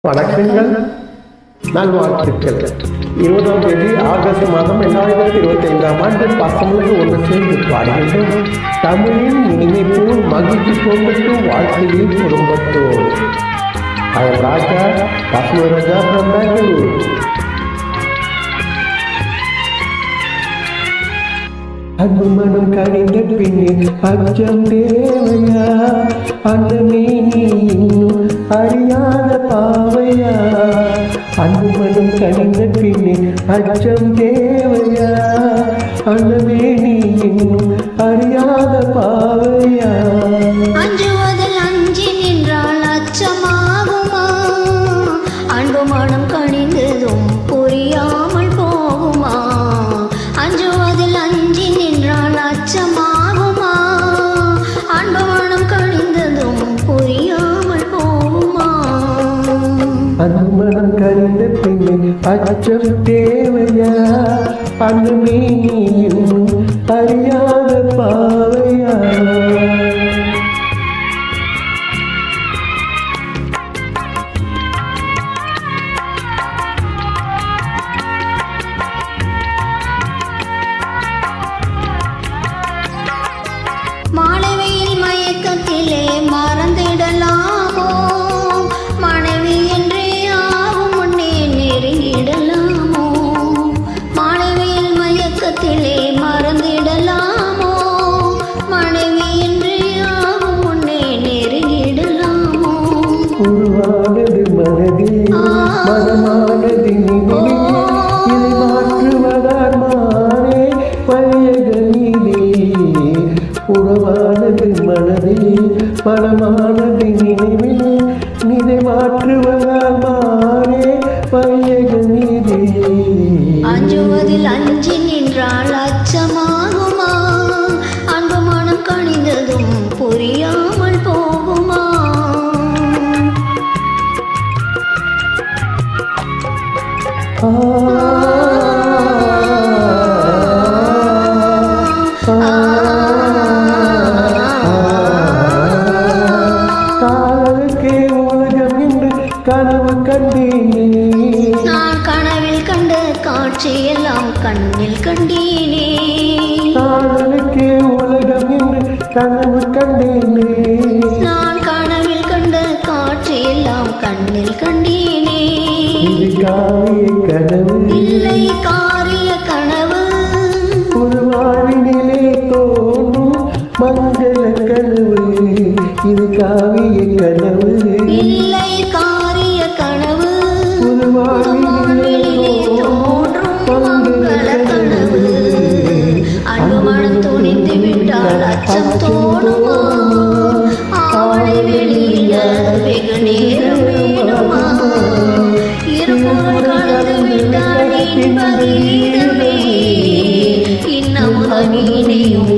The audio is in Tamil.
வணக்கங்கள், நல்வாழ்த்துக்கள். 20ஆம் தேதி ஆகஸ்ட் மாதம் 2025ஆம் ஆண்டு பசங்களுக்கு ஒன்று சேர்ந்து பாடுகின்றோம். தமிழின் இனிமைப்போல் மகிழ்ச்சி பொங்கட்டும் வாழ்க்கையில் குடும்பத்தோடு. Raja Raja from Bangalore. அன்பு மனம் கழிந்த பின்னே அச்சம் தேவையா, அந்த நீ இன்னும் அறியாத பாவையா. அன்பு மனம் கழிந்த பின்னே அச்சம் தேவையா, அந்த நீ இன்னும் அறியாத பாவையா. அஞ்சுவதில் அஞ்சி நின்றால் அச்சமாகுமா, அன்பு மனம் கணிந்ததும் புரியாமல் போகுமா. அஞ்சுவதில் அஞ்சி நின்றால் அச்சமாகுமா, அன்பு மனம் கணிந்ததும் புரியாமல் போகுமா. அன்பு மனம் கழிந்த பின்னே அச்சம் தேவையா, அந்த நீ இன்னும் அறியாத பாவையா. மாணவியின் மயக்கத்திலே மறந்திடலாமோ, மனைவி என்றே ஆகும் முன்னே நெருங்கிடலாமோ. மாணவியின் மயக்கத்திலே மறந்திடலாமோ, மனைவி என்றே ஆகும் முன்னே நெருங்கிடலாமோ. உருவானது மனதே, மனமானது நினைவே, இதை மாற்றுவதால் மாறே பழையக நீதே. உறவானது மனதே, மனமானது நினைவே, நிதை மாற்றுவதால் மாறே பழையக நீதே. அஞ்சுவதில் அஞ்சி நின்றால் அச்சமாகுமா, அன்பு மனம் கணிந்ததும் புரியாமல் போகுமா. காதலுக்கே உலகம் என்று கனவு கண்டேனே, நான் கனவில் கண்ட காட்சியெல்லாம் கண்ணில் கண்டீனே. காதலுக்கே உலகம் என்று கனவு கண்டேனே, நான் கனவில் கண்ட காட்சியெல்லாம் கண்ணில் கண்டீனே. இது காவிய கனவு இல்லை காரிய கனவு, ஒரு வாழ்வினிலே தோன்றும் மங்கள கனவு. இது காவிய கனவு இல்லை காரிய கனவு, ஒரு வாழ்வினிலே தோன்றும் மங்கள கனவு. அன்பு மனம் துணிந்து விட்டால் அச்சம் தோணுமா, அவளை வெளியிட வெகு நேரம் வேணுமா. இருபொருள் கலந்து விட்டால் இன்ப கீதமே, இன்னமுத நீனையும்